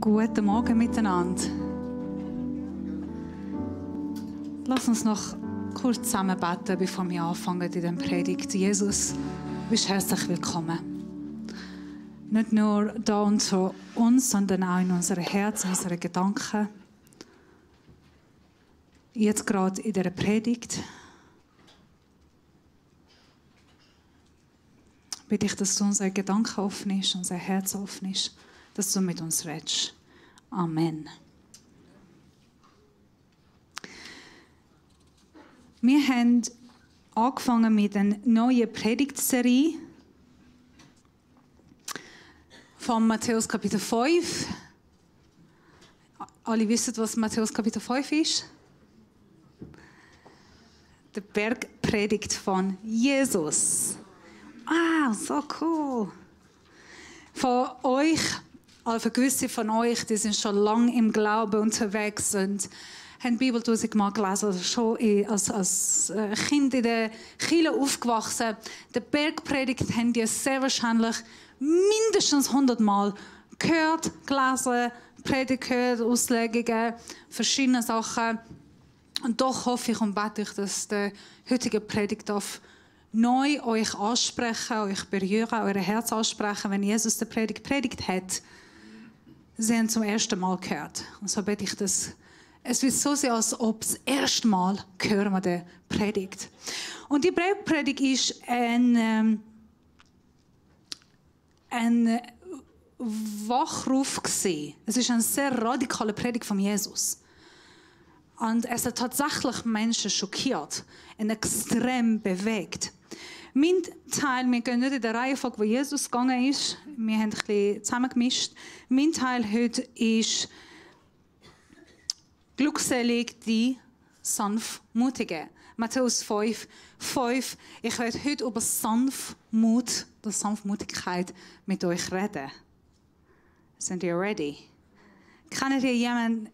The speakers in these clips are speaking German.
Guten Morgen miteinander. Lass uns noch kurz zusammen beten, bevor wir anfangen in der Predigt. Jesus, du bist herzlich willkommen. Nicht nur da unter uns, sondern auch in unseren Herzen, in unseren Gedanken. Jetzt gerade in dieser Predigt. Bitte ich, dass du unsere Gedanken öffnest, unser Herz öffnest, dass du mit uns redest. Amen. Wir haben angefangen mit einer neuen Predigtserie von Matthäus Kapitel 5. Alle wissen, was Matthäus Kapitel 5 ist? Die Bergpredigt von Jesus. Ah, so cool. Von euch, also gewisse von euch, die sind schon lange im Glauben unterwegs und haben die Bibel tausendmal gelesen, also schon als Kind in der Kirche aufgewachsen. Die Bergpredigt haben die sehr wahrscheinlich mindestens 100 Mal gehört, gelesen, Predigt gehört, Auslegungen, verschiedene Sachen. Und doch hoffe ich und bete ich, dass die heutige Predigt neu euch ansprechen, euch berühren, euer Herz ansprechen, wenn Jesus die Predigt predigt hat. Sie haben zum ersten Mal gehört. Und so bete ich, dass es wird so sein, als ob das erste Mal hören wir die Predigt. Und die Predigt ist ein Wachruf gewesen. Es ist eine sehr radikale Predigt von Jesus. Und es hat tatsächlich Menschen schockiert und extrem bewegt. Mein Teil, wir gehen nicht in der Reihenfolge, wo Jesus gegangen ist. Wir haben ein bisschen zusammengemischt. Mein Teil heute ist glückselig die Sanftmutigen. Matthäus 5. Ich werde heute über Sanftmut, die Sanftmutigkeit mit euch reden. Sind ihr ready? Kennt ihr jemanden,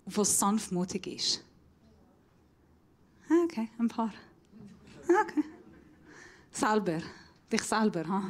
der sanftmutig ist? Okay, ein paar. Okay. Selber. Dich selber. Ha?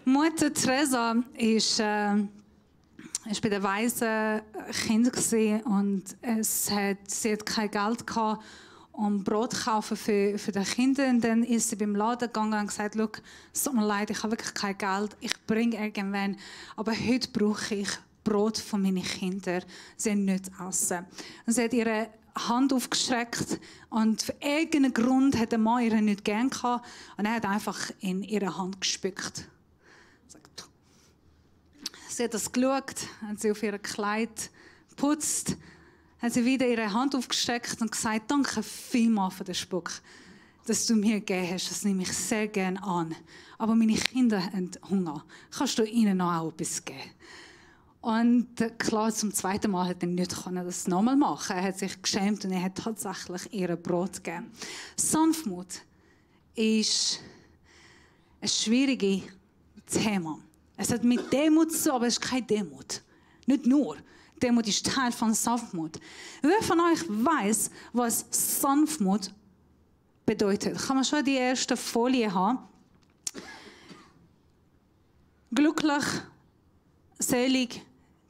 Mutter Teresa ist bei den weisen Kindern und sie hat kein Geld gehabt, um Brot zu kaufen für die Kinder. Und dann ist sie beim Laden gegangen und gesagt: «Schau, es tut mir leid, ich habe wirklich kein Geld, ich bringe irgendwann, aber heute brauche ich Brot von meinen Kindern, sie haben nichts zu essen.» Und sie hat ihre Hand aufgestreckt und für irgendeinen Grund hat der Mann ihr nicht gern gehabt und er hat einfach in ihre Hand gespückt. Sie hat das geschaut, hat sie auf ihr Kleid geputzt, hat sie wieder ihre Hand aufgestreckt und gesagt: «Danke vielmals für den Spuck, dass du mir gegeben hast, das nehme ich sehr gerne an. Aber meine Kinder haben Hunger, kannst du ihnen noch auch etwas geben?» Und klar, zum zweiten Mal hat er nicht das nochmal machen. Er hat sich geschämt und er hat tatsächlich ihr Brot gegeben. Sanftmut ist ein schwieriges Thema. Es hat mit Demut zu tun, aber es ist keine Demut. Nicht nur. Demut ist Teil von Sanftmut. Wer von euch weiß, was Sanftmut bedeutet? Kann man schon die erste Folie haben? Glücklich, selig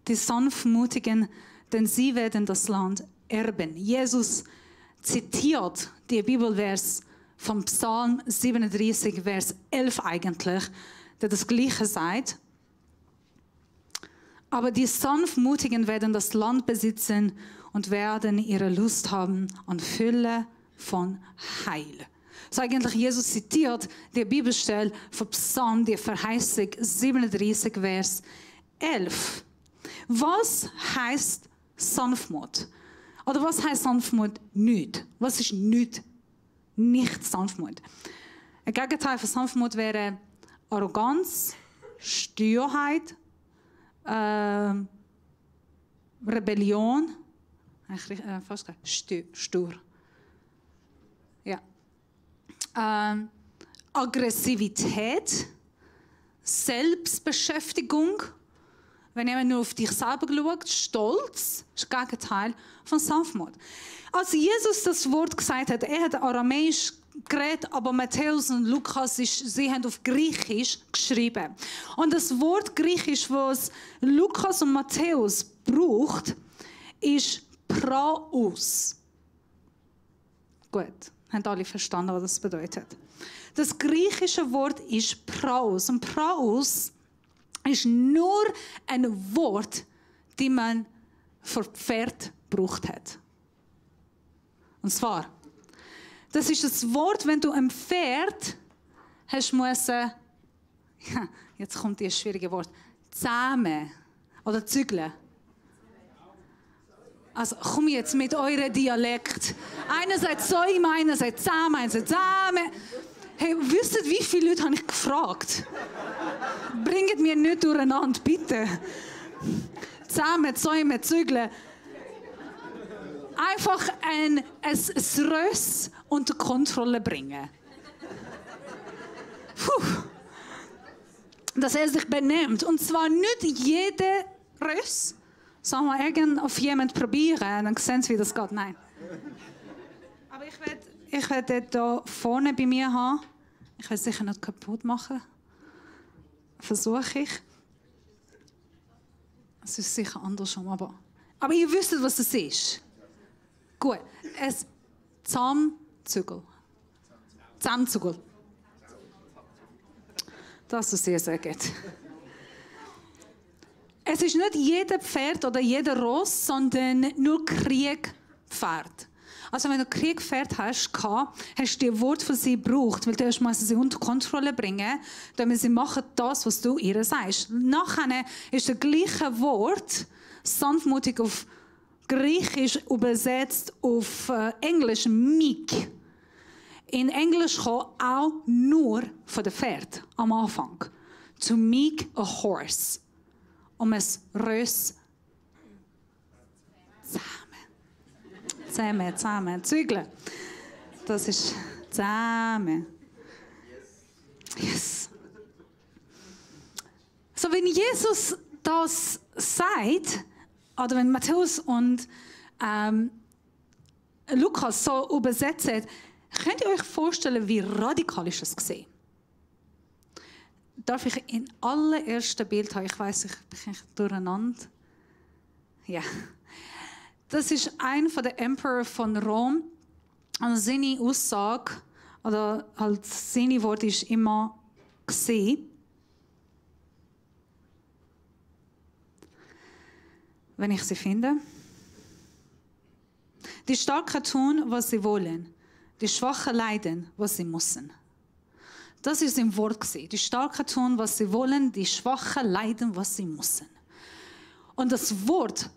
die Sanftmutigen, denn sie werden das Land erben. Jesus zitiert die Bibelvers vom Psalm 37, Vers 11 eigentlich, der das Gleiche sagt. Aber die Sanftmutigen werden das Land besitzen und werden ihre Lust haben an Fülle von Heil. So eigentlich Jesus zitiert die Bibelstelle vom Psalm, die Verheißung 37, Vers 11. Was heißt Sanftmut? Oder was heißt Sanftmut nicht? Was ist nicht Sanftmut? Ein Gegenteil von Sanftmut wäre Arroganz, Sturheit, Rebellion, fast stur. Ja. Aggressivität, Selbstbeschäftigung. Wenn jemand nur auf dich selber schaut, Stolz, ist das Gegenteil von Sanftmut. Als Jesus das Wort gesagt hat, er hat aramäisch geredet, aber Matthäus und Lukas, sie haben auf Griechisch geschrieben. Und das Wort Griechisch, was Lukas und Matthäus braucht, ist Praus. Gut, haben alle verstanden, was das bedeutet. Das griechische Wort ist Praus. Und Praus ist nur ein Wort, das man für Pferd gebraucht hat. Und zwar, das ist das Wort, wenn du ein Pferd hast müssen, ja, jetzt kommt dieses schwierige Wort, zähmen oder zügeln. Also komm jetzt mit eurem Dialekt. Einer sagt Säume, einer sagt zähmen, einer sagt zähmen. Hey, wisst ihr, wie viele Leute habe ich gefragt? Bringt mir nicht durcheinander, bitte. Zähmen, Säume, zügeln. Einfach ein Röss unter Kontrolle bringen. Puh. Dass er sich benimmt. Und zwar nicht jeder Röss. Sollen wir auf jemanden probieren, dann sehen Sie, wie das geht. Nein. Aber ich werde hier vorne bei mir haben. Ich will es sicher nicht kaputt machen. Versuche ich. Es ist sicher andersrum, aber ihr wisst, was es ist. Gut. Es Zahnzügel. Zahnzügel. Das ist sehr, sehr gut. Es ist nicht jeder Pferd oder jeder Ross, sondern nur Kriegpferd. Also wenn du Kriegpferd hast du die Wort für sie gebraucht, weil du erst sie unter Kontrolle bringen, damit sie machen das, was du ihr sagst. Nachher ist das gleiche Wort sanftmutig auf Griechisch übersetzt auf Englisch meek. In Englisch kommt auch nur von dem Pferd am Anfang. To meek a horse. Es Röss zähmen, zügeln. Das ist zähmen. Yes. So, wenn Jesus das sagt, oder wenn Matthäus und Lukas so übersetzen, könnt ihr euch vorstellen, wie radikal ist es gesehen? Darf ich in allerersten Bild haben? Ich weiss, ich bin durcheinander. Ja. Das ist einer der Emperor von Rom. Und seine Aussage, oder halt seine Worte ist immer gesehen. Wenn ich sie finde. Die Starken tun, was sie wollen. Die Schwachen leiden, was sie müssen. Das ist im Wort gesehen. Die Starken tun, was sie wollen, die Schwachen leiden, was sie müssen. Und das Wort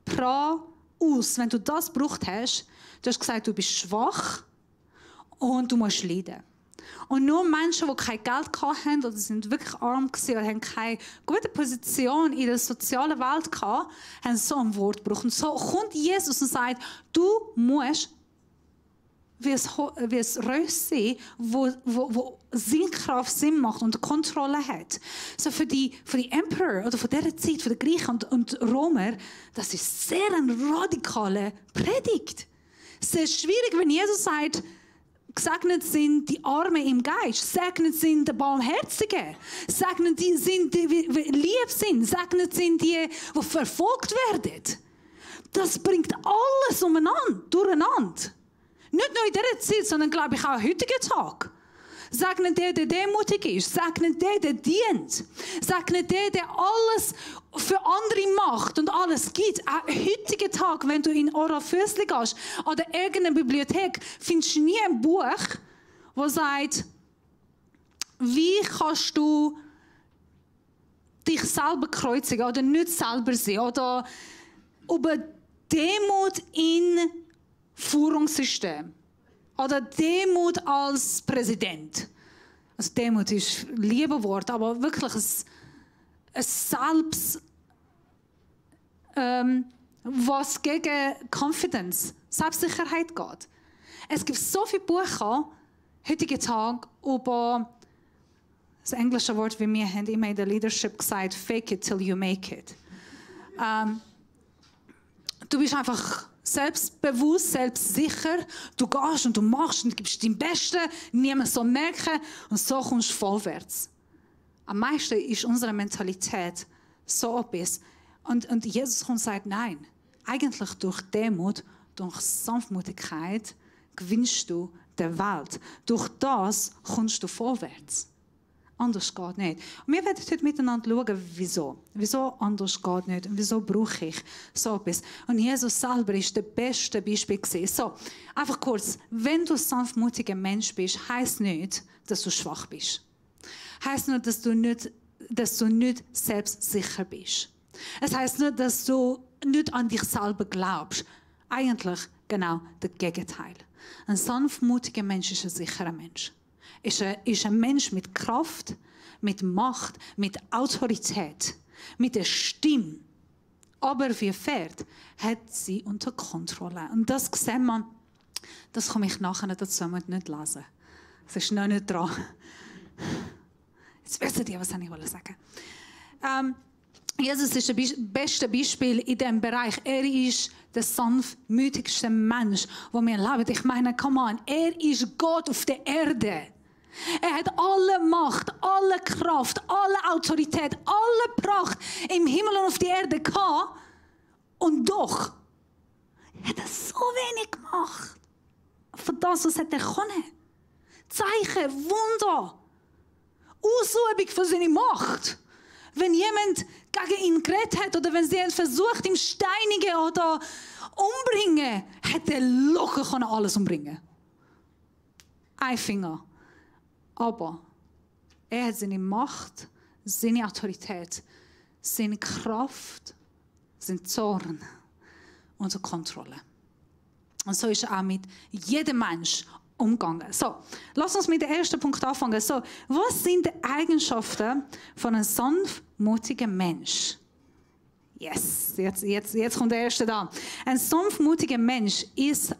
praus, wenn du das gebraucht hast, du hast gesagt, du bist schwach und du musst leiden. Und nur Menschen, die kein Geld hatten oder sind wirklich arm waren oder haben keine gute Position in der sozialen Welt gehabt, haben so ein Wort gebraucht. Und so kommt Jesus und sagt, du musst wie es Röss sein, wo Sinnkraft Sinn macht und Kontrolle hat. So für die Emperor oder von dieser Zeit, für die Griechen und Römer, das ist sehr eine radikale Predigt. Sehr schwierig, wenn Jesus sagt, gesegnet sind die Armen im Geist, gesegnet sind die Barmherzigen, gesegnet sind die lieb sind, gesegnet sind die verfolgt werden. Das bringt alles durcheinander. Nicht nur in dieser Zeit, sondern glaube ich auch am heutigen Tag. Segnet der demütig ist. Segnet der dient. Segnet der alles für andere macht und alles gibt. Auch am heutigen Tag, wenn du in Orafüssli gehst oder irgendeine Bibliothek, findest du nie ein Buch, das sagt, wie kannst du dich selber kreuzigen oder nicht selber sein. Oder über Demut in Führungssystem oder Demut als Präsident. Also Demut ist ein liebes Wort, aber wirklich ein Selbst, was gegen Confidence, Selbstsicherheit geht. Es gibt so viele Bücher heutigen Tag über das englische Wort, wie wir haben immer in der Leadership gesagt, fake it till you make it. Du bist einfach selbstbewusst, selbstsicher. Du gehst und du machst und gibst dein Bestes, niemand soll merken und so kommst du vorwärts. Am meisten ist unsere Mentalität so etwas. Und Jesus kommt und sagt, nein, eigentlich durch Demut, durch Sanftmutigkeit gewinnst du die Welt. Durch das kommst du vorwärts. Anders geht nicht. Und wir werden heute miteinander schauen, wieso. Wieso anders geht nicht und wieso brauche ich so etwas. Und Jesus selber ist das beste Beispiel gewesen. So, einfach kurz. Wenn du ein sanftmutiger Mensch bist, heisst nicht, dass du schwach bist. Heisst nur, dass du nicht selbstsicher bist. Es heisst nicht, dass du nicht an dich selber glaubst. Eigentlich genau das Gegenteil. Ein sanftmutiger Mensch ist ein sicherer Mensch. Ist ein Mensch mit Kraft, mit Macht, mit Autorität, mit der Stimme. Aber wie ein Pferd hat sie unter Kontrolle. Und das sehen wir, das komme ich nachher dazu nicht lesen. Es ist noch nicht dran. Jetzt wisst ihr, was ich sagen. Jesus ist das beste Beispiel in diesem Bereich. Er ist der sanftmütigste Mensch, den wir leben. Ich meine, come on, er ist Gott auf der Erde. Er hat alle Macht, alle Kraft, alle Autorität, alle Pracht im Himmel und auf der Erde gehabt. Und doch hat er so wenig gemacht. Für das, was er können. Zeichen, Wunder, Ausübung von seiner Macht. Wenn jemand gegen ihn geredet hat oder wenn sie ihn versucht, ihm steinigen oder umbringen, hätte er locker alles umbringen. Ein Finger. Aber er hat seine Macht, seine Autorität, seine Kraft, seinen Zorn unter Kontrolle. Und so ist er auch mit jedem Mensch umgegangen. So, lass uns mit dem ersten Punkt anfangen. So, was sind die Eigenschaften von einem sanftmutigen Mensch? Yes, jetzt kommt der erste da. Ein sanftmutiger Mensch ist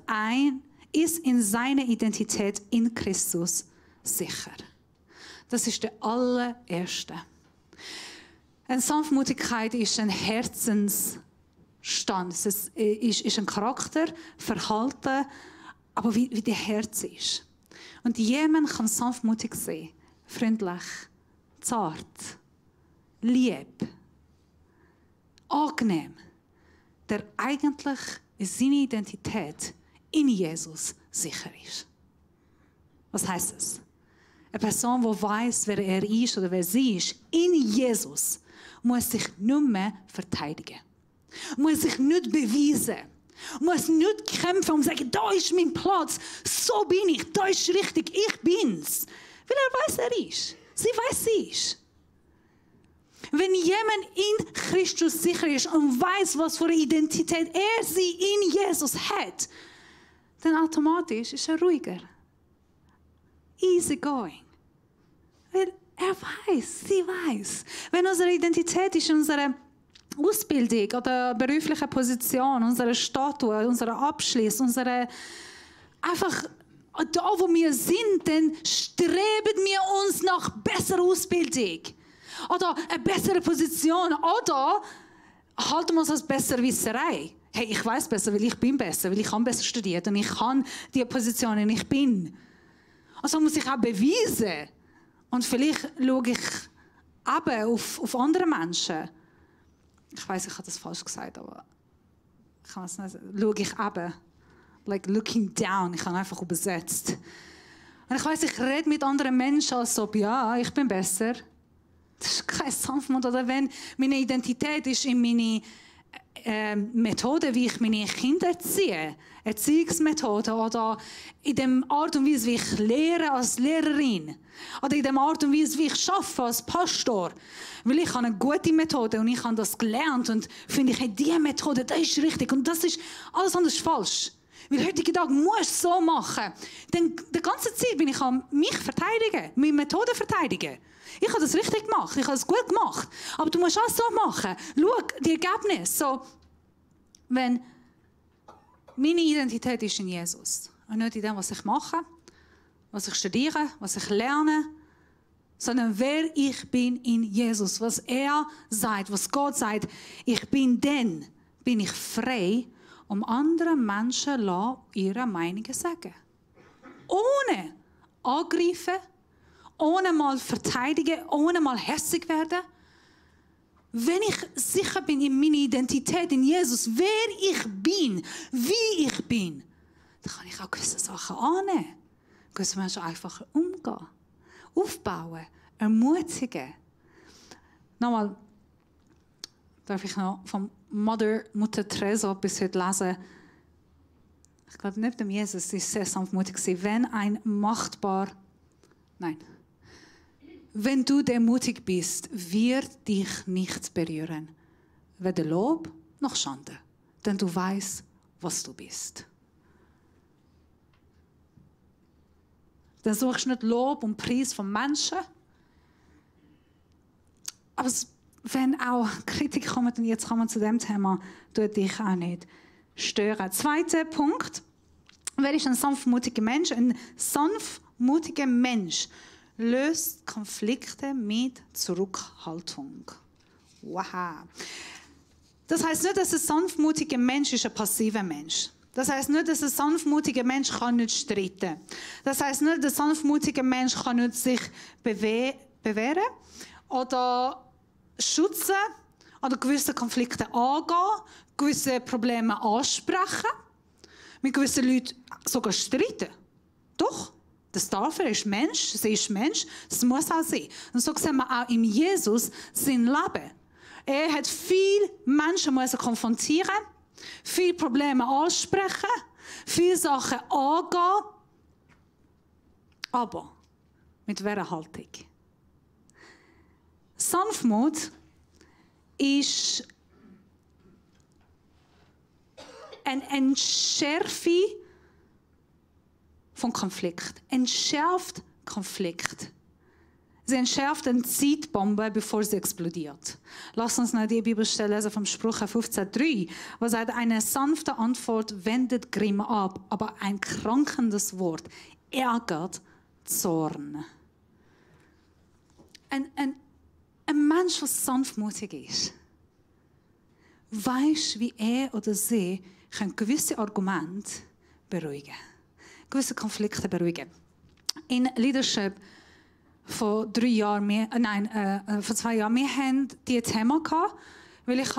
in seiner Identität in Christus sicher. Das ist der allererste. Eine Sanftmutigkeit ist ein Herzensstand. Es ist ein Charakter, Verhalten, aber wie der Herz ist. Und jemand kann sanftmutig sein, freundlich, zart, lieb, angenehm, der eigentlich in seiner Identität in Jesus sicher ist. Was heisst das? Eine Person, die weiss, wer er ist oder wer sie ist, in Jesus, muss sich nicht mehr verteidigen. Muss sich nicht beweisen. Muss nicht kämpfen und sagen, da ist mein Platz, so bin ich, da ist richtig, ich bin's. Weil er weiss, er ist. Sie weiss, sie ist. Wenn jemand in Christus sicher ist und weiss, was für eine Identität er sie in Jesus hat, dann automatisch ist er ruhiger. Easy going. Weil er weiß, sie weiß. Wenn unsere Identität ist unsere Ausbildung oder berufliche Position, unsere Statue, unsere Abschluss, unsere einfach da, wo wir sind, dann streben wir uns nach besserer Ausbildung oder eine bessere Position oder halten wir uns als Besserwisserei. Hey, ich weiß besser, weil ich bin besser, weil ich habe besser studiert und ich kann die Positionen, ich bin. Also muss ich auch beweisen. Und vielleicht schaue ich eben auf andere Menschen. Ich weiß, ich habe das falsch gesagt, aber ich kann es nicht sagen. Schaue ich eben. Like looking down. Ich habe einfach übersetzt. Und ich weiß, ich rede mit anderen Menschen, als ob, ja, ich bin besser. Das ist kein Sanftmut. Oder wenn meine Identität ist in meine Methode, wie ich meine Kinder erziehe, Erziehungsmethode oder in der Art und Weise, wie ich lehre als Lehrerin oder in der Art und Weise, wie ich arbeite als Pastor. Weil ich habe eine gute Methode und ich habe das gelernt und finde ich, hey, diese Methode, das ist richtig und das ist alles anders falsch. Weil heutige Tag musst du so machen. Denn die ganze Zeit bin ich an mich verteidigen, meine Methode verteidigen. Ich habe das richtig gemacht, ich habe es gut gemacht. Aber du musst alles so machen. Schau, die Ergebnisse. So, wenn meine Identität ist in Jesus und nicht in dem, was ich mache, was ich studiere, was ich lerne, sondern wer ich bin in Jesus, was er sagt, was Gott sagt, ich bin, dann bin ich frei um anderen Menschen ihre Meinungen sagen. Ohne angreifen, ohne mal verteidigen, ohne mal hässig werden. Wenn ich sicher bin in meiner Identität in Jesus, wer ich bin, wie ich bin, dann kann ich auch gewisse Sachen annehmen. Gewisse Menschen einfach umgehen, aufbauen, ermutigen. Nochmal, darf ich noch von Mutter Teresa bis heute lesen. Ich glaube, neben dem Jesus ist sehr sanftmutig gewesen. Wenn du demutig bist, wird dich nichts berühren. Weder Lob noch Schande. Denn du weißt, was du bist. Dann suchst du nicht Lob und Preis von Menschen. Aber wenn auch Kritik kommt, und jetzt kommen wir zu dem Thema, tut dich auch nicht stören. Zweiter Punkt. Wer ist ein sanftmutiger Mensch? Ein sanftmutiger Mensch löst Konflikte mit Zurückhaltung. Wow. Das heißt nicht, dass ein sanftmutiger Mensch ist ein passiver Mensch. Das heißt nicht, dass ein sanftmutiger Mensch kann nicht streiten. Das heißt nicht, dass ein sanftmutiger Mensch kann nicht sich bewähren oder schützen oder gewisse Konflikte angehen, gewisse Probleme ansprechen, mit gewissen Leuten sogar streiten. Doch. Das darf er, ist Mensch, sie ist Mensch, das muss auch sein. Und so sehen wir auch in Jesus sein Leben. Er hat viele Menschen müssen konfrontieren, viele Probleme ansprechen, viele Sachen angehen. Aber mit welcher Haltung? Sanftmut ist eine Entschärfe von Konflikt. Entschärft Konflikt. Sie entschärft eine Zeitbombe, bevor sie explodiert. Lass uns noch die Bibelstelle lesen vom Sprüche 15,3, wo sagt, eine sanfte Antwort wendet Grimm ab, aber ein krankendes Wort ärgert Zorn. Ein Mensch, der sanftmutig ist, weiß, wie er oder sie gewisse Argumente beruhigen kann. Gewisse Konflikte beruhigen. In Leadership vor 2 Jahren, wir hatten dieses Thema gehabt, weil ich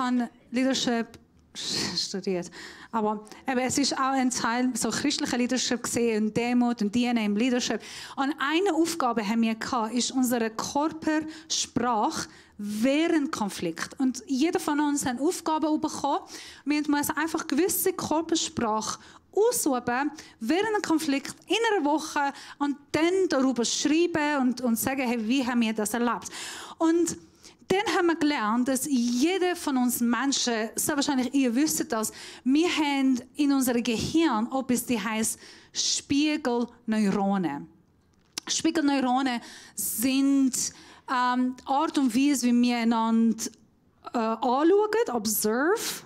Leadership studiert. Aber es ist auch ein Teil so christlicher Leadership gesehen und Demut und DNA im Leadership. Und eine Aufgabe haben wir gehabt, ist unsere Körpersprache während Konflikt. Und jeder von uns hat eine Aufgabe bekommen. Wir müssen einfach gewisse Körpersprache ausüben während einem Konflikt in einer Woche und dann darüber schreiben und sagen, hey, wie haben wir das erlebt? Und dann haben wir gelernt, dass jeder von uns Menschen, sehr wahrscheinlich ihr wisst das, wir haben in unserem Gehirn etwas, die heißt Spiegelneuronen. Spiegelneuronen sind Art und Weise, wie wir einander anschauen, observe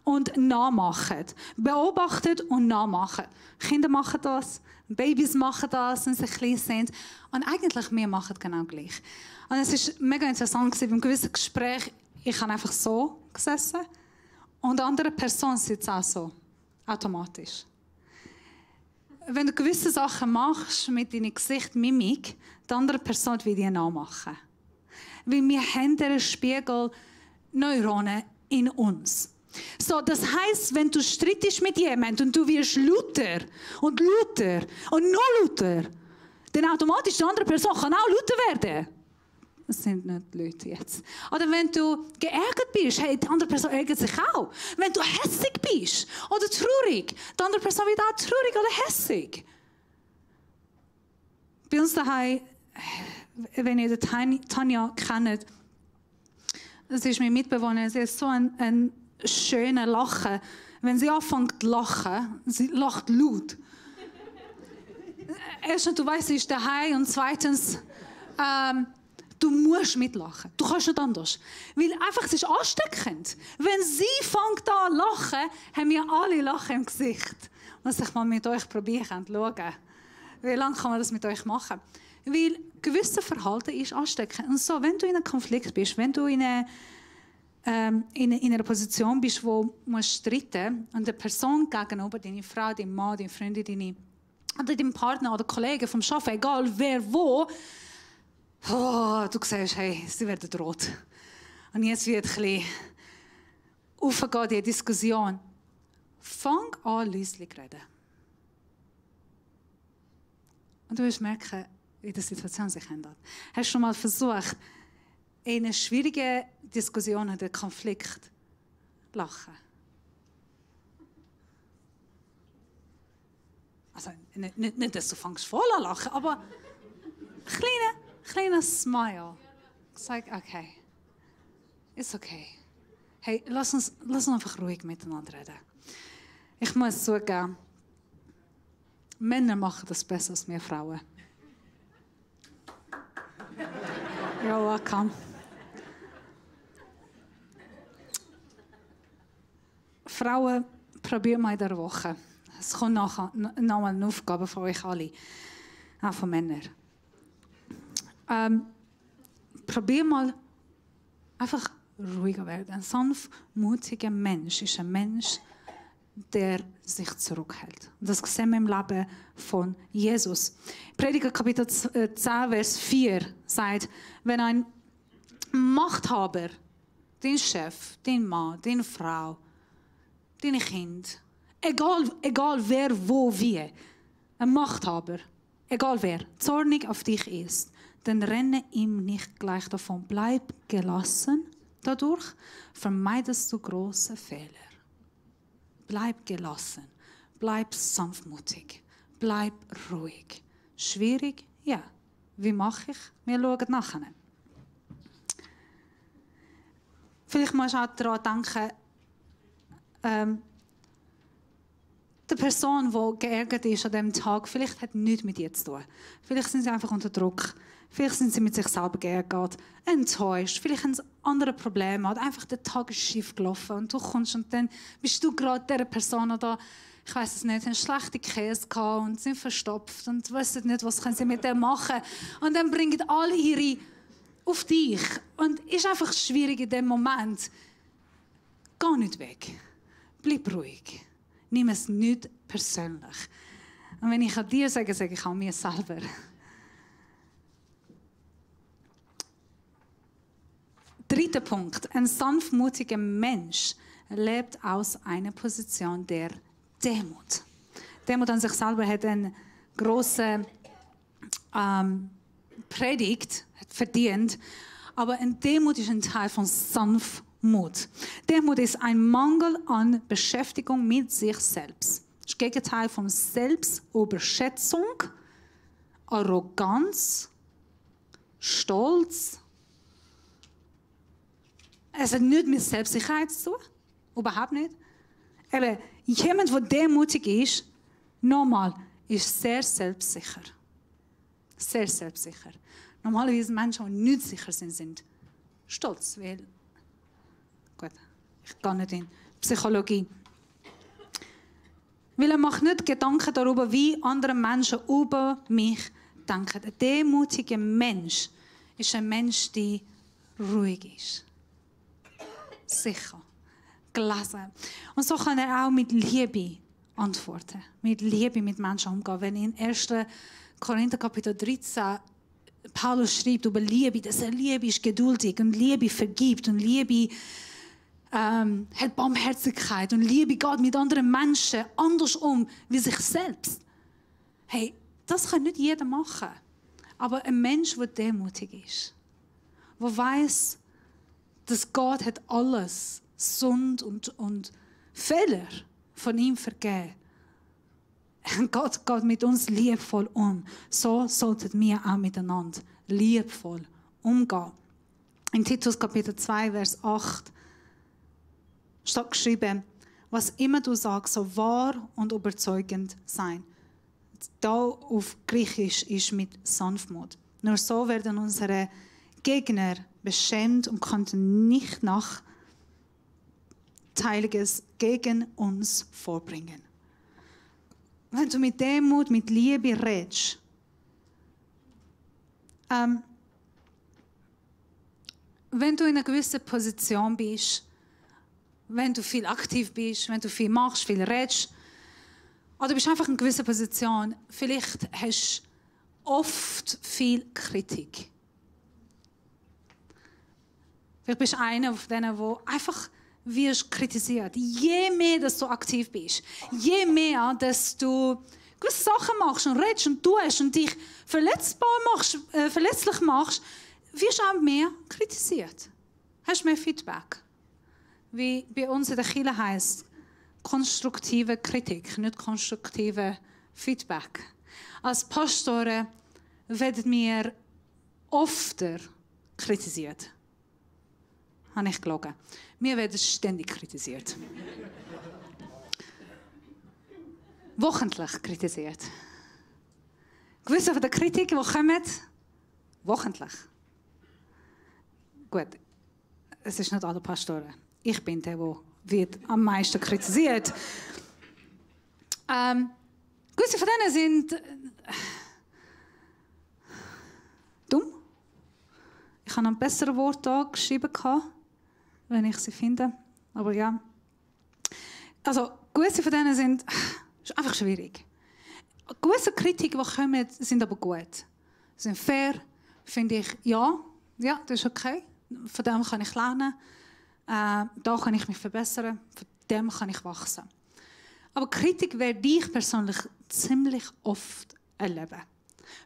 und nachmachen. Beobachtet und nachmachen. Kinder machen das, Babys machen das, wenn sie klein sind. Und eigentlich, wir machen genau gleich. Und es war mega interessant, beim gewissen Gespräch, ich habe einfach so gesessen und die andere Person sitzt auch so, automatisch. Wenn du gewisse Sachen machst mit deinem Gesicht, Mimik, die andere Person will dir nachmachen. Weil wir haben diese Spiegelneuronen in uns. So, das heisst, wenn du streitest mit jemandem und du wirst lauter und lauter und noch lauter, dann automatisch die andere Person kann auch lauter werden. Das sind nicht die Leute jetzt. Oder wenn du geärgert bist, hey, die andere Person ärgert sich auch. Wenn du hässig bist oder traurig, die andere Person wird auch traurig oder hässig. Bei uns daheim, wenn ihr Tanja kennt, das ist meine Mitbewohnerin, sie hat so ein schönes Lachen. Wenn sie anfängt zu lachen, sie lacht laut. Erstens, du weißt, sie ist daheim und zweitens, du musst mitlachen. Du kannst nicht anders. Weil einfach, es ist ansteckend. Wenn sie fängt an zu lachen, haben wir alle Lachen im Gesicht. Was ich mal mit euch probieren kann, schauen. Wie lange kann man das mit euch machen? Weil gewisses Verhalten ist ansteckend. Und so, wenn du in einem Konflikt bist, wenn du in einer in einer Position bist, wo du streiten musst und der Person gegenüber, deine Frau, dein Mann, deine Freundin, oder dein Partner oder Kollege vom Arbeiten, egal wer wo, du siehst, hey, sie werden rot. Und jetzt wird ein bisschen aufgehen, die Diskussion. Fang an, leise zu reden. Und du wirst merken, wie die Situation sich ändert. Hast du schon mal versucht, in einer schwierigen Diskussion oder Konflikt zu lachen? Also nicht, dass du fängst voll an lachen, aber ein kleiner Smile. Sag, okay, ist okay. Hey, lass uns einfach ruhig miteinander reden. Ich muss zugeben, Männer machen das besser als wir Frauen. Ja, welcome. Frauen, probieren mal in der Woche. Es kommt nachher nochmal eine Aufgabe von euch alle, auch von Männern. Probier mal einfach ruhiger werden. Ein sanftmutiger Mensch ist ein Mensch, der sich zurückhält. Und das sehen wir im Leben von Jesus. Prediger Kapitel 10, Vers 4 sagt, wenn ein Machthaber, dein Chef, dein Mann, deine Frau, deine Kinder, egal wer, wo, wie, ein Machthaber, egal wer, zornig auf dich ist, dann renne ihm nicht gleich davon. Bleib gelassen dadurch, vermeidest du große Fehler. Bleib gelassen, bleib sanftmutig, bleib ruhig. Schwierig? Ja. Wie mache ich? Wir schauen nachher. Vielleicht musst du auch daran denken, die Person, die geärgert ist an diesem Tag, vielleicht hat nichts mit dir zu tun. Vielleicht sind sie einfach unter Druck. Vielleicht sind sie mit sich selber geärgert, enttäuscht. Vielleicht haben sie andere Probleme. Oder einfach der Tag ist schief gelaufen und du kommst und dann bist du gerade dieser Person oder ich weiß es nicht, haben schlechte Käse gehabt und sind verstopft und wissen nicht, was können sie mit dem machen. Und dann bringen alle ihre auf dich. Und es ist einfach schwierig in dem Moment. Geh nicht weg. Bleib ruhig. Nimm es nicht persönlich. Und wenn ich an dir sage, sage ich an mir selber. Dritter Punkt. Ein sanftmutiger Mensch lebt aus einer Position der Demut. Demut an sich selber hat eine grosse Predigt verdient. Aber eine Demut ist ein Teil von Sanftmut. Demut ist ein Mangel an Beschäftigung mit sich selbst. Das Gegenteil von Selbstüberschätzung, Arroganz, Stolz. Es hat nichts mit Selbstsicherheit zu tun. Überhaupt nicht. Eben, jemand, der demütig ist, nochmal, ist sehr selbstsicher. Sehr selbstsicher. Normalerweise Menschen, die nicht sicher sind, sind stolz. Weil, gut, ich gehe nicht in Psychologie. Weil er macht nicht Gedanken darüber, wie andere Menschen über mich denken. Ein demütiger Mensch ist ein Mensch, der ruhig ist. Sicher. Gelesen. Und so kann er auch mit Liebe antworten. Mit Liebe mit Menschen umgehen. Wenn in 1. Korinther Kapitel 13 Paulus schreibt über Liebe, dass er Liebe ist geduldig und Liebe vergibt und Liebe hat Barmherzigkeit und Liebe geht mit anderen Menschen anders um wie sich selbst. Hey, das kann nicht jeder machen. Aber ein Mensch, der demütig ist, der weiß, dass Gott hat alles Sund und Fehler von ihm vergeben. Gott geht mit uns liebevoll um. So sollten wir auch miteinander liebevoll umgehen. In Titus Kapitel 2, Vers 8 steht geschrieben, was immer du sagst, soll wahr und überzeugend sein. Da auf Griechisch ist mit Sanftmut. Nur so werden unsere Gegner beschämt und konnten nicht Nachteiliges gegen uns vorbringen. Wenn du mit Demut, mit Liebe redest, wenn du in einer gewissen Position bist, wenn du viel aktiv bist, wenn du viel machst, viel redest, oder du bist einfach in einer gewissen Position, vielleicht hast du oft viel Kritik. Vielleicht bist du einer von denen, der einfach wirst kritisiert. Je mehr, dass du aktiv bist, je mehr, dass du gewisse Sachen machst und redest und tust und dich verletzlich machst, wirst du auch mehr kritisiert. Hast mehr Feedback. Wie bei uns in der Kirche heisst, konstruktive Kritik, nicht konstruktive Feedback. Als Pastoren werden wir öfter kritisiert. Habe ich gelogen. Wir werden ständig kritisiert. Wochentlich kritisiert. Gewisse von den Kritiken, die kommen, wochentlich. Gut, es ist nicht alle Pastoren. Ich bin der wird am meisten kritisiert. Gewisse von denen sind dumm. Ich habe ein besseres Wort da geschrieben, wenn ich sie finde. Aber ja. Also, gewisse von denen sind ist einfach schwierig. Gewisse Kritiken, die kommen, sind aber gut. Sind fair, finde ich, ja, das ist okay. Von dem kann ich lernen. Da kann ich mich verbessern. Von dem kann ich wachsen. Aber Kritik werde ich persönlich ziemlich oft erleben.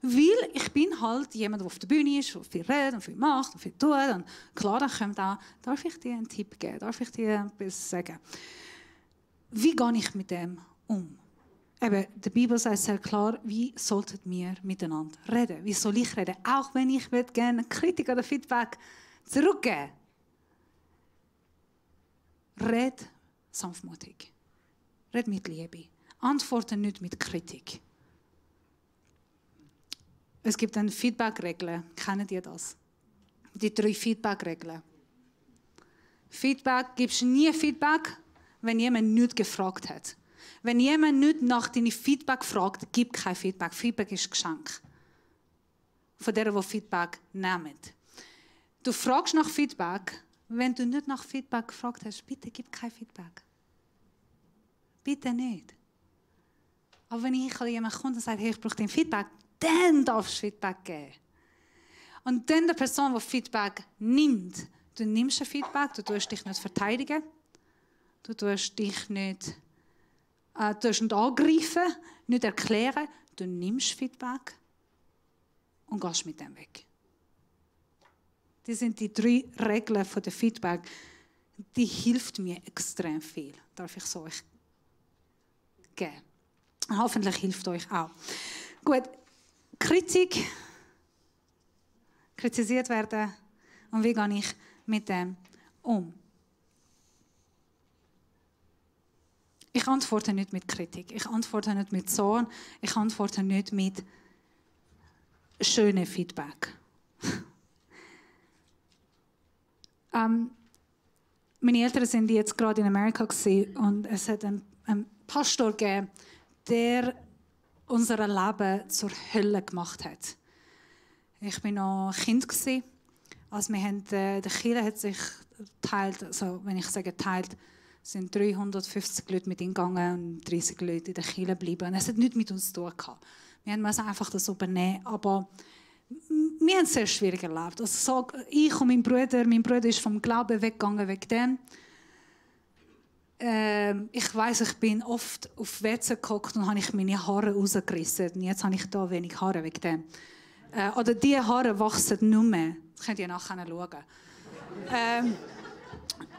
Weil ich bin halt jemand, der auf der Bühne ist, der viel redet und viel macht und viel tut. Und klar, dann kommt auch, darf ich dir einen Tipp geben? Darf ich dir etwas sagen? Wie gehe ich mit dem um? Eben, die Bibel sagt sehr klar, wie sollten wir miteinander reden? Wie soll ich reden? Auch wenn ich gerne Kritik oder Feedback zurückgeben. Red sanftmutig. Red mit Liebe. Antworte nicht mit Kritik. Es gibt eine Feedback-Regel. Kennen ihr das? Die 3 Feedback-Regeln. Feedback, gibst nie Feedback, wenn jemand nicht gefragt hat. Wenn jemand nicht nach deinem Feedback fragt, gib kein Feedback. Feedback ist ein Geschenk. Von denen, die Feedback nehmen. Du fragst nach Feedback. Wenn du nicht nach Feedback gefragt hast, bitte gib kein Feedback. Bitte nicht. Aber wenn ich an jemanden komme und sage, hey, ich brauche dein Feedback, dann darfst du Feedback geben. Und dann der Person, die Feedback nimmt, du nimmst ein Feedback, du tust dich nicht verteidigen, du tust dich nicht angreifen, nicht erklären, du nimmst Feedback und gehst mit dem weg. Das sind die 3 Regeln von der Feedback. Die hilft mir extrem viel. Darf ich so euch geben. Hoffentlich hilft euch auch. Gut, kritisiert werden und wie gehe ich mit dem um? Ich antworte nicht mit Kritik, ich antworte nicht mit Zorn, ich antworte nicht mit schönem Feedback. Meine Eltern sind jetzt gerade in Amerika und es hat einen Pastor gegeben, der unser Leben zur Hölle gemacht hat. Ich war noch Kind als wir haben, die Kirche hat sich geteilt, also wenn ich sage geteilt, sind 350 Leute mit ihm gegangen und 30 Leute in der Kirche geblieben. Und es hat nichts mit uns zu tun gehabt. Wir mussten einfach das übernehmen, aber wir haben es sehr schwierig erlebt. Also so, ich und mein Bruder ist vom Glauben weggegangen wegen dem. Ich weiss, ich bin oft auf WC gehockt und habe meine Haare rausgerissen. Und jetzt habe ich da wenig Haare wegen dem. Oder diese Haare wachsen nicht mehr. Das könnt ihr nachher schauen.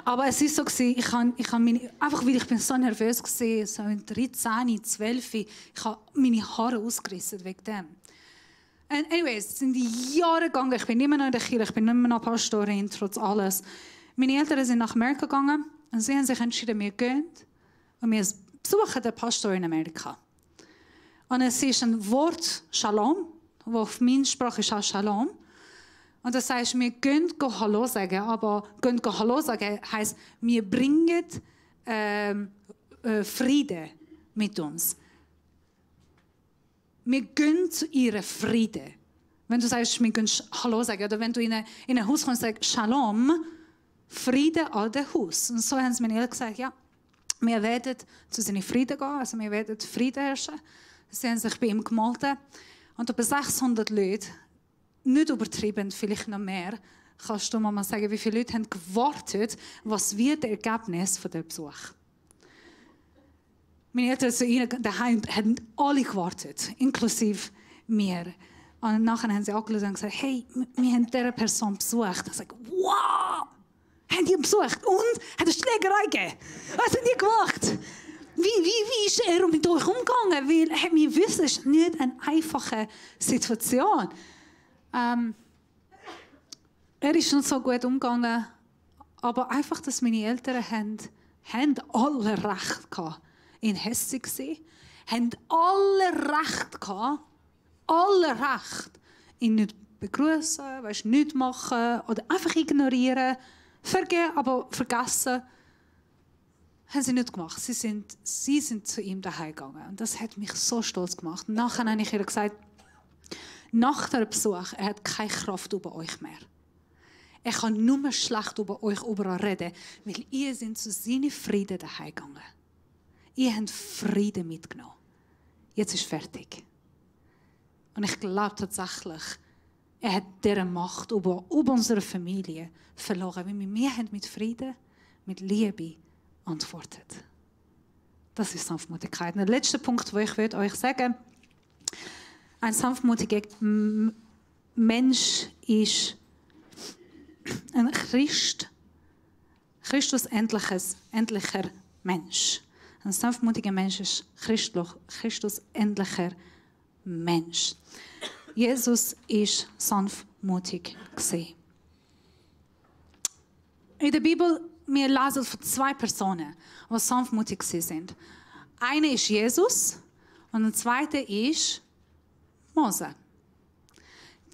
Aber es war so, einfach weil ich bin so nervös war, so in 13, 12, ich habe meine Haare ausgerissen wegen dem. Anyways, es sind die Jahre gegangen. Ich bin immer noch in der Kirche, ich bin immer noch Pastorin, trotz alles. Meine Eltern sind nach Amerika gegangen und sie haben sich entschieden, wir gehen und wir besuchen den Pastor in Amerika. Und es ist ein Wort, Shalom, das auf meiner Sprache ist auch Shalom. Und das heißt, wir gehen Hallo sagen, aber gehen Hallo sagen heisst, wir bringen Frieden mit uns. Wir gehen zu ihrem Frieden. Wenn du sagst, wir gehen Hallo sagen, oder wenn du in ein Haus kommst und sagst, Shalom, Friede an dem Haus. Und so haben sie mir ehrlich gesagt, ja, wir werden zu seinem Frieden gehen, also wir werden Frieden herrschen. Sie haben sich bei ihm gemeldet. Und über 600 Leute, nicht übertrieben, vielleicht noch mehr, kannst du mal sagen, wie viele Leute haben gewartet, was wird das Ergebnis von dem Besuch? Meine Eltern zu ihnen daheim haben alle gewartet, inklusive mir. Und nachher haben sie angeschaut und gesagt, hey, wir haben diese Person besucht. Ich sage, wow, haben die ihn besucht? Und? Hat er Schlägerei gegeben? Was haben die gemacht? Wie ist er mit euch umgegangen? Weil wir wissen, es ist nicht eine einfache Situation. Er ist nicht so gut umgegangen, aber einfach, dass meine Eltern haben alle Recht gehabt, ihn hässlich zu sein, haben alle Recht gehabt, alle Recht, ihn nicht begrüßen, nicht machen oder einfach ignorieren, vergeben, aber vergessen, haben sie nicht gemacht. Sie sind zu ihm daheim gegangen. Und das hat mich so stolz gemacht. Und nachher habe ich ihr gesagt, nach dem Besuch, er hat keine Kraft über euch mehr. Er kann nur schlecht über euch reden, weil ihr seid zu seinem Frieden daheim gegangen. Ihr habt Frieden mitgenommen. Jetzt ist fertig. Und ich glaube tatsächlich, er hat diese Macht über unsere Familie verloren, weil wir haben mit Frieden, mit Liebe antwortet. Das ist Sanftmutigkeit. Und der letzte Punkt, den ich euch sagen will, ein sanftmutiger Mensch ist ein Christus-ähnlicher Mensch. Ein sanftmutiger Mensch ist Christus-ähnlicher Mensch. Jesus ist sanftmutig gewesen. In der Bibel, wir lesen von 2 Personen, die sanftmutig sind. Eine ist Jesus und der zweite ist Mose.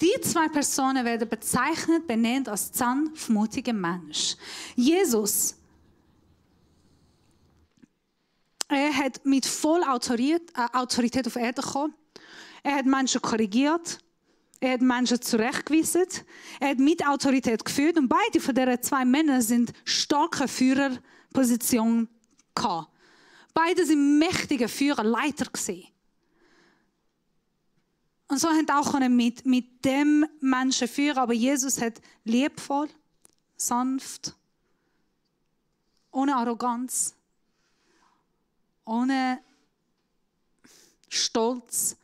Die 2 Personen werden bezeichnet, benannt als sanftmutiger Mensch. Jesus, er hat mit voller Autorität auf Erde gekommen. Er hat Menschen korrigiert. Er hat Menschen zurechtgewiesen. Er hat mit Autorität geführt. Und beide von diesen 2 Männern sind starke Führerpositionen gehabt. Beide sind mächtige Führer, Leiter gewesen. Und so haben auch mit dem Menschen führen. Aber Jesus hat liebevoll, sanft, ohne Arroganz, ohne Stolz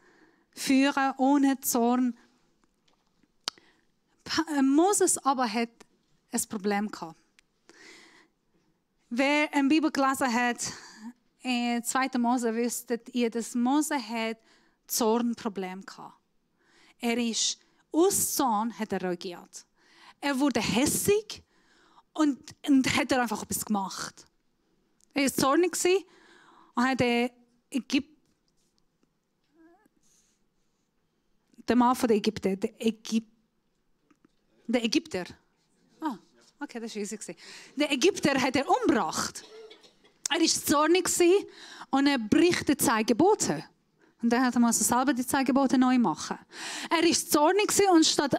führen, ohne Zorn. Moses aber hat ein Problem gehabt. Wer eine Bibel gelesen hat, 2. Mose, wüsstet ihr, dass Mose hat Zornproblem gehabt. Er ist aus Zorn hat er reagiert. Er wurde hässig und hat er einfach etwas gemacht. Er war zornig und hat den Mann von den Ägypter, der Ägypter. Ah, okay, das war easy. Der Ägypter hat er umgebracht. Er war zornig und er bricht die 10 Gebote. Und dann hat er selber die 10 Gebote neu machen. Er war zornig und statt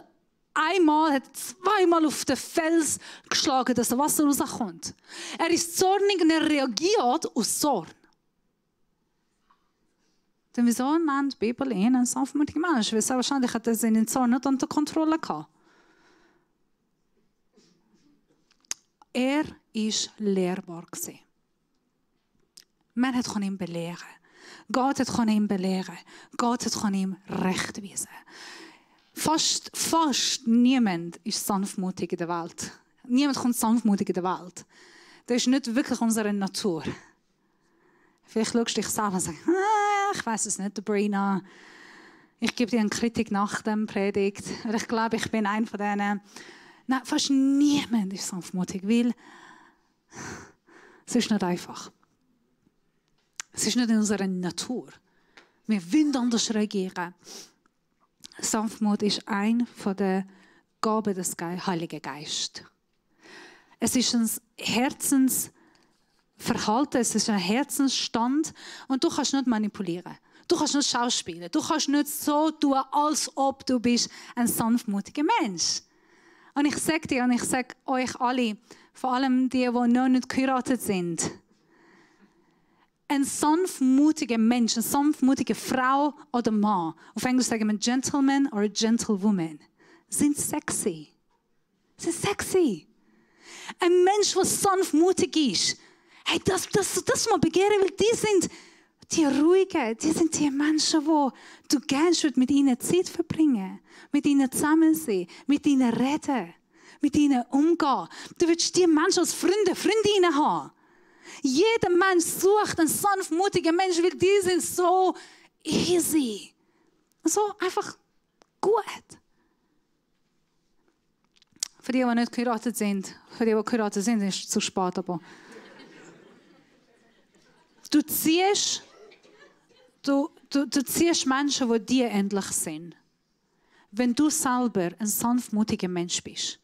einmal hat 2-mal auf den Fels geschlagen, dass das Wasser rauskommt. Er ist zornig und er reagiert aus Zorn. Denn wieso nennt die Bibel ihn einen sanftmutigen Mensch? Weil wahrscheinlich hat er seinen Zorn nicht unter Kontrolle gehabt. Er war lehrbar. Man konnte ihn belehren. Gott konnte ihn belehren. Gott konnte ihm Recht weisen. Fast niemand ist sanftmutig in der Welt. Niemand kommt sanftmutig in der Welt. Das ist nicht wirklich unsere Natur. Vielleicht schaust du dich selber und sagst, ich weiß es nicht, Sabrina. Ich gebe dir eine Kritik nach dem Predigt. Ich glaube, ich bin einer von denen. Nein, fast niemand ist sanftmutig, weil es ist nicht einfach. Es ist nicht in unserer Natur. Wir wollen anders reagieren. Sanftmut ist eine der Gaben des Heiligen Geistes. Es ist ein Herzensverhalten, es ist ein Herzensstand und du kannst nicht manipulieren. Du kannst nicht schauspielen. Du kannst nicht so tun, als ob du bist ein sanftmutiger Mensch. Und ich sage dir und ich sage euch alle, vor allem die noch nicht geheiratet sind, ein sanftmutiger Mensch, eine sanftmutige Frau oder Mann, auf Englisch sagen wir Gentleman oder Gentlewoman, sind sexy. Sie sind sexy. Ein Mensch, der sanftmutig ist, hey, das mal begehren, weil die sind die Ruhigen, die sind die Menschen, wo du gerne mit ihnen Zeit verbringen, mit ihnen zusammen sein, mit ihnen reden, mit ihnen umgehen. Du willst die Menschen als Freundinnen haben. Jeder Mensch sucht einen sanftmutigen Menschen, weil die sind so easy. So einfach gut. Für die nicht geheiratet sind, für die geheiratet sind, ist es zu spät. Aber du ziehst Menschen, die dir ähnlich sind. Wenn du selber ein sanftmutiger Mensch bist,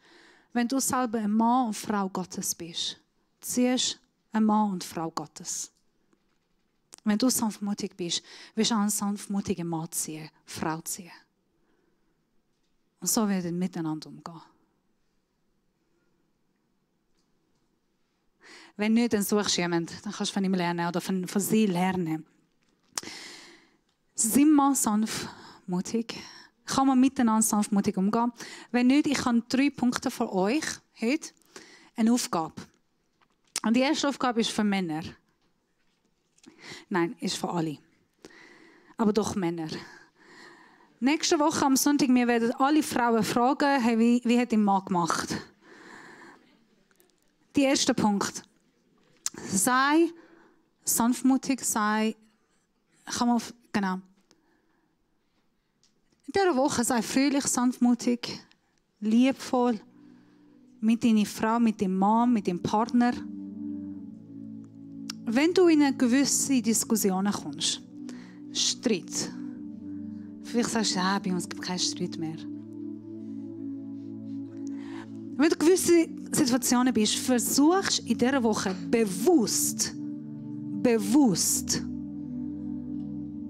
wenn du selber ein Mann und Frau Gottes bist, ziehst ein Mann und Frau Gottes. Wenn du sanftmutig bist, wirst du auch einen muttigen Mann ziehen, Frau ziehen. Und so werden wir miteinander umgehen. Wenn nicht, dann suchst du jemanden, dann kannst du von ihm lernen oder von sie lernen. Sind wir sanftmutig? Kann man miteinander sanftmutig umgehen? Wenn nicht, ich habe 3 Punkte für euch heute. Eine Aufgabe. Und die erste Aufgabe ist für Männer. Nein, ist für alle. Aber doch Männer. Nächste Woche am Sonntag wir werden alle Frauen fragen, hey, wie hat dein Mann gemacht? Der erste Punkt. Sei sanftmutig, genau. In dieser Woche sei fröhlich, sanftmutig, liebevoll mit deiner Frau, mit dem Mann, mit dem Partner. Wenn du in eine gewisse Diskussion kommst, Streit, vielleicht sagst du, bei uns gibt es keinen Streit mehr. Wenn du in gewissen Situationen bist, versuchst in dieser Woche bewusst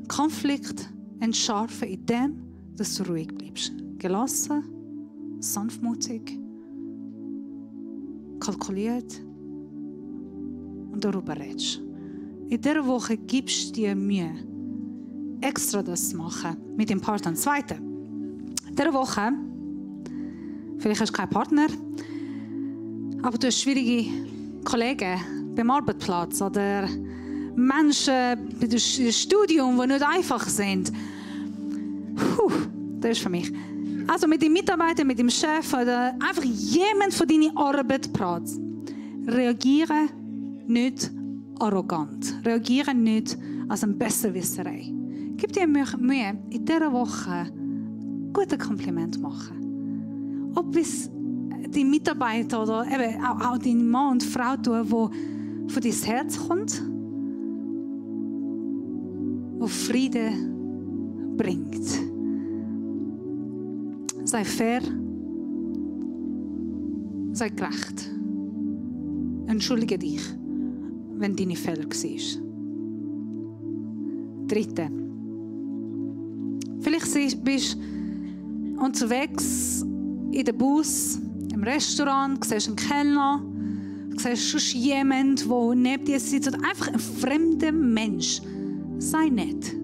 Konflikt entschärfen, indem dass du ruhig bleibst. Gelassen, sanftmutig, kalkuliert und darüber redest. In dieser Woche gibst du dir Mühe, extra das zu machen mit dem Partner. Zweite, in dieser Woche, vielleicht hast du keinen Partner, aber du hast schwierige Kollegen beim Arbeitsplatz oder Menschen im Studium, die nicht einfach sind. Das ist für mich. Also mit dem Mitarbeiter, mit dem Chef oder einfach jemand von deiner Arbeit pratet. Reagiere nicht arrogant. Reagiere nicht als eine Besserwisserei. Gib dir Mühe, in dieser Woche ein gutes Kompliment machen. Ob es die Mitarbeiter oder eben auch deine Mann und Frau tun, die von dein Herz kommt, die Frieden bringt. Sei fair, sei gerecht. Entschuldige dich, wenn deine Fehler waren. Dritte. Vielleicht bist du unterwegs in dem Bus, im Restaurant, siehst einen Kellner, siehst sonst jemanden, der neben dir sitzt, oder einfach ein fremder Mensch. Sei nett,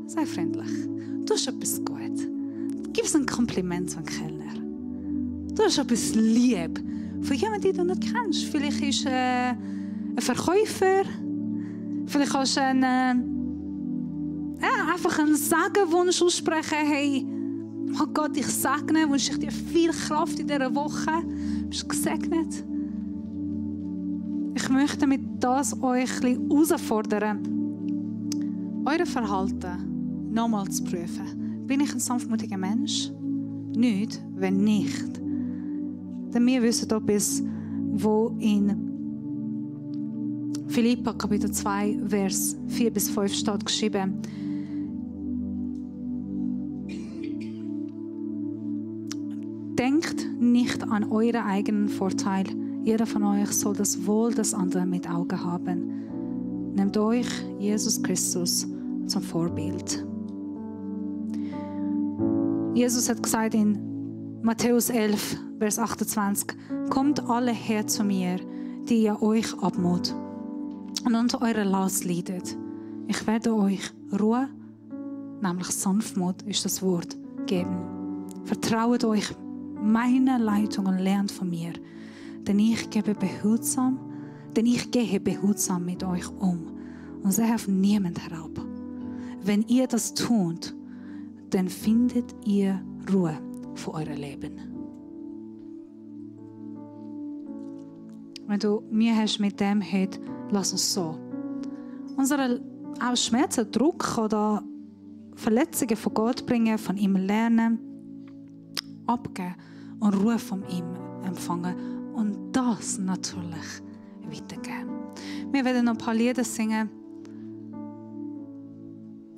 sei freundlich. Du hast etwas gut. Gib ein Kompliment an den Kellner. Du hast etwas lieb von jemandem, den du nicht kennst. Vielleicht ist ein Verkäufer, vielleicht kannst du einfach einen Segenwunsch aussprechen. Hey, oh Gott, ich segne, wünsche ich dir viel Kraft in dieser Woche. Du bist gesegnet. Ich möchte mit das euch ein bisschen herausfordern, euer Verhalten nochmal zu prüfen. Bin ich ein sanftmutiger Mensch? Nicht, wenn nicht. Denn wir wissen etwas, wo in Philipper Kapitel 2, Vers 4-5 steht geschrieben. Denkt nicht an euren eigenen Vorteil. Jeder von euch soll das Wohl des anderen mit Augen haben. Nehmt euch Jesus Christus zum Vorbild. Jesus hat gesagt in Matthäus 11, Vers 28, kommt alle her zu mir, die ihr euch abmut und unter eurer Last leidet. Ich werde euch Ruhe, nämlich Sanftmut ist das Wort, geben. Vertraut euch meiner Leitung und lernt von mir, denn ich gehe behutsam mit euch um und sehe auf niemand herab. Wenn ihr das tut, dann findet ihr Ruhe für euer Leben. Wenn du Mühe hast mit dem heute, lass uns so. Unsere auch Schmerzen, Druck oder Verletzungen von Gott bringen, von ihm lernen, abgeben und Ruhe von ihm empfangen und das natürlich weitergeben. Wir werden noch ein paar Lieder singen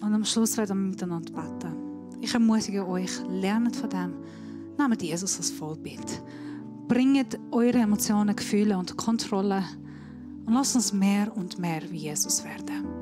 und am Schluss werden wir miteinander beten. Ich ermutige euch, lernt von dem, nehmt Jesus als Vorbild. Bringt eure Emotionen, Gefühle unter Kontrolle und lasst uns mehr und mehr wie Jesus werden.